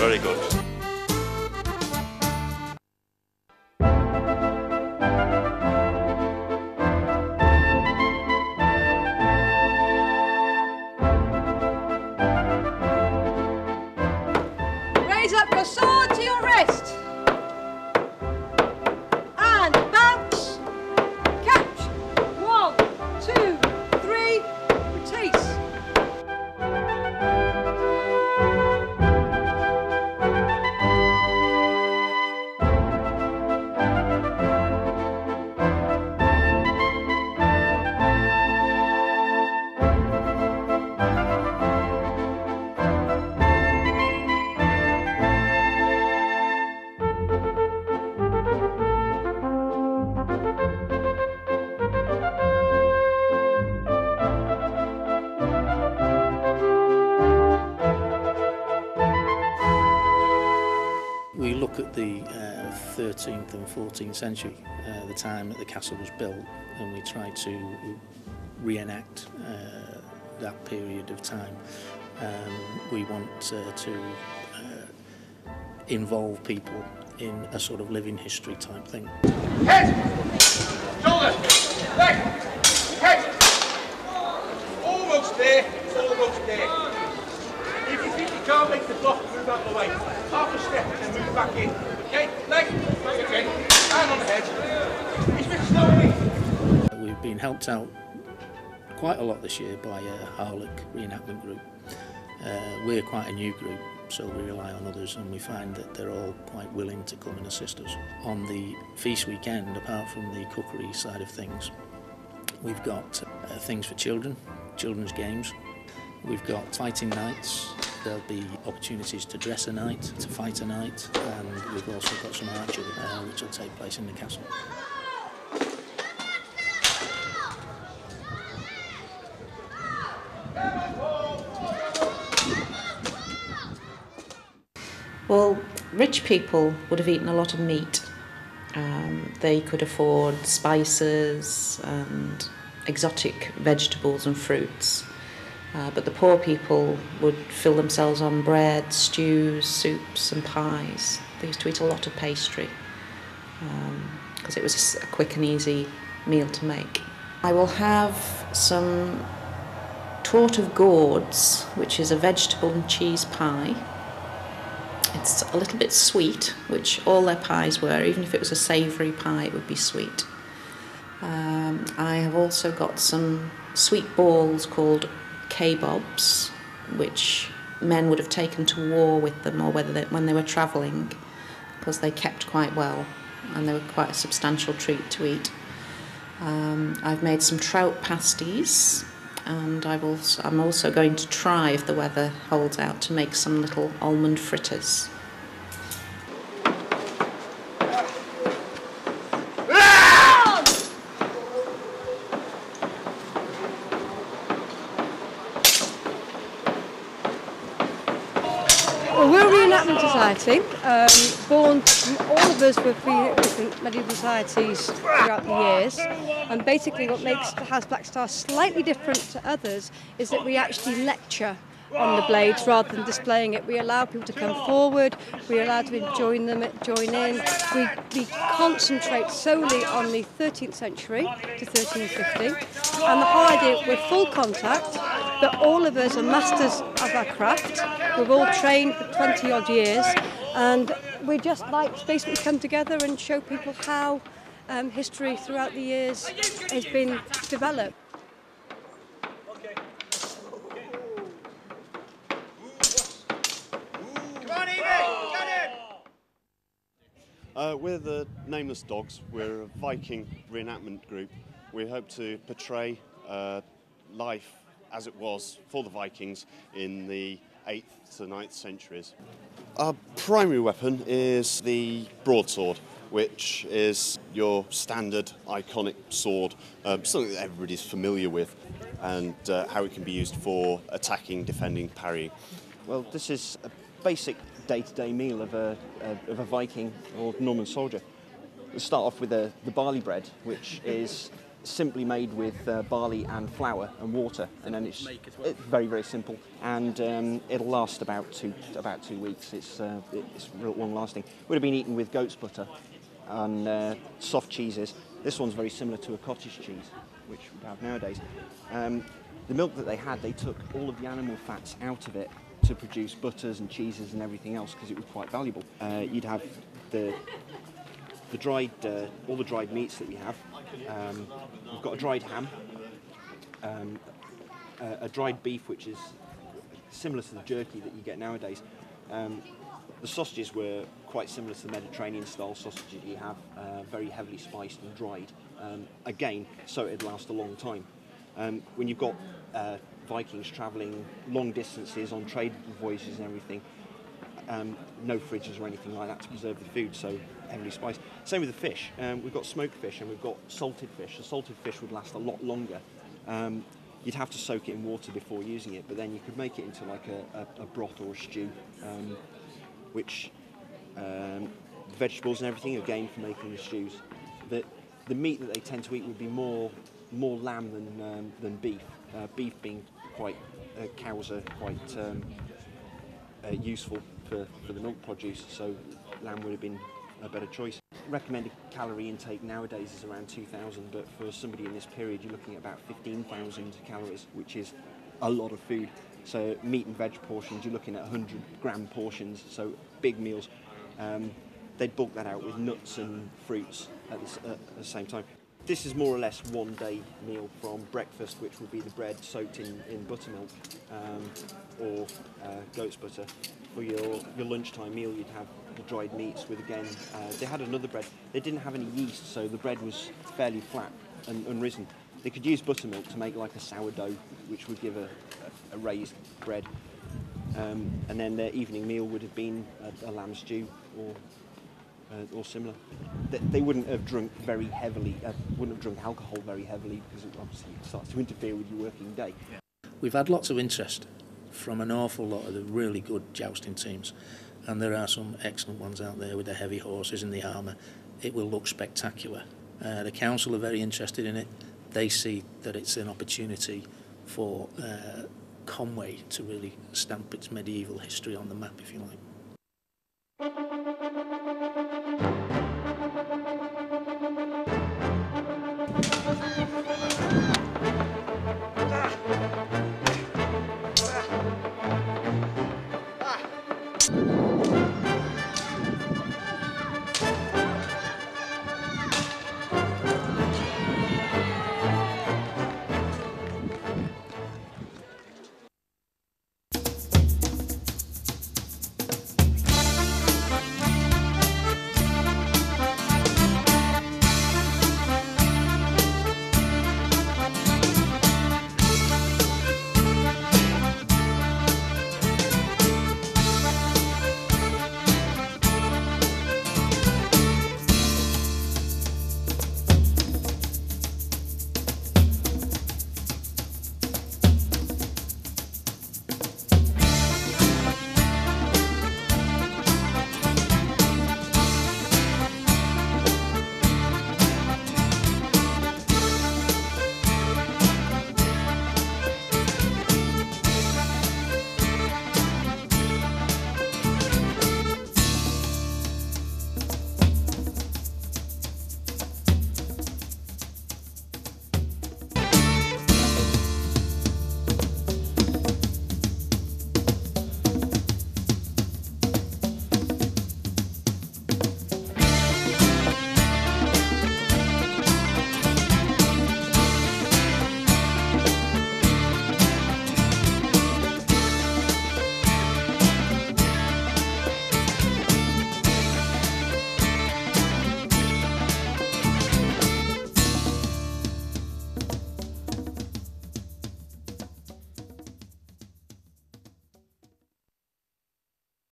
very good. Raise up your sword to your wrist. And bounce. Catch. 1, 2, 3. Release. We look at the 13th and 14th century, the time that the castle was built, and we try to reenact that period of time. We want to involve people in a sort of living history type thing. Head! Shoulders! Leg! Head! Almost there, almost there. If you think you can't make the block, move out of the way. Half a step and then move back in. Okay, leg, back again, hand on the head. He's been slowly. We've been helped out quite a lot this year by a Harlech reenactment group. We're quite a new group, so we rely on others, and we find that they're all quite willing to come and assist us. On the feast weekend, apart from the cookery side of things, we've got things for children, children's games. We've got fighting nights. There'll be opportunities to dress a night, to fight a night, and we've also got some archery which will take place in the castle. Well, rich people would have eaten a lot of meat. They could afford spices and exotic vegetables and fruits. But the poor people would fill themselves on bread, stews, soups and pies. They used to eat a lot of pastry because it was a quick and easy meal to make. I will have some torte of gourds, which is a vegetable and cheese pie. It's a little bit sweet, which all their pies were. Even if it was a savoury pie, it would be sweet. I have also got some sweet balls called kebabs, which men would have taken to war with them, or when they were travelling, because they kept quite well and they were quite a substantial treat to eat. I've made some trout pasties, and I'm also going to try, if the weather holds out, to make some little almond fritters. Well, we're a reenactment society, born from all of us with different medieval societies throughout the years, and basically what makes the House Black Star slightly different to others is that we actually lecture on the blades rather than displaying it. We allow people to come forward, we allow them to join in. We concentrate solely on the 13th century to 1350, and the whole idea, we're full contact, but all of us are masters of our craft. We've all trained for 20 odd years, and we just like to basically come together and show people how history throughout the years has been developed. We're the Nameless Dogs. We're a Viking reenactment group. We hope to portray life as it was for the Vikings in the 8th to 9th centuries. Our primary weapon is the broadsword, which is your standard iconic sword, something that everybody's familiar with, and how it can be used for attacking, defending, parrying. Well, this is a basic day-to-day meal of a Viking or Norman soldier. We'll start off with the barley bread, which is simply made with barley and flour and water, and then it's very, very simple, and it'll last about two weeks. It's real long lasting. Would have been eaten with goat's butter and soft cheeses. This one's very similar to a cottage cheese, which we have nowadays. The milk that they had, they took all of the animal fats out of it to produce butters and cheeses and everything else, because it was quite valuable. You'd have the dried, all the dried meats that we have. We've got a dried ham, a dried beef, which is similar to the jerky that you get nowadays. The sausages were quite similar to the Mediterranean style sausages you have, very heavily spiced and dried. Again, so it'd last a long time. When you've got Vikings travelling long distances on trade voyages and everything, no fridges or anything like that to preserve the food, so heavily spiced. Same with the fish. We've got smoked fish and we've got salted fish. The salted fish would last a lot longer. You'd have to soak it in water before using it, but then you could make it into like a broth or a stew, which vegetables and everything, again, for making the stews. The meat that they tend to eat would be more lamb than beef. Beef being quite, cows are quite useful for the milk produce, so lamb would have been a better choice. Recommended calorie intake nowadays is around 2,000, but for somebody in this period you're looking at about 15,000 calories, which is a lot of food. So meat and veg portions, you're looking at 100-gram portions, so big meals. They'd bulk that out with nuts and fruits at the same time. This is more or less one-day meal, from breakfast, which would be the bread soaked in buttermilk or goat's butter. For your lunchtime meal, you'd have the dried meats with, again, they had another bread. They didn't have any yeast, so the bread was fairly flat and unrisen. They could use buttermilk to make like a sourdough, which would give a raised bread. And then their evening meal would have been a lamb stew or similar. They wouldn't have drunk very heavily, wouldn't have drunk alcohol very heavily, because it obviously starts to interfere with your working day. We've had lots of interest from an awful lot of the really good jousting teams, and there are some excellent ones out there with the heavy horses and the armour. It will look spectacular. The council are very interested in it. They see that it's an opportunity for Conwy to really stamp its medieval history on the map, if you like.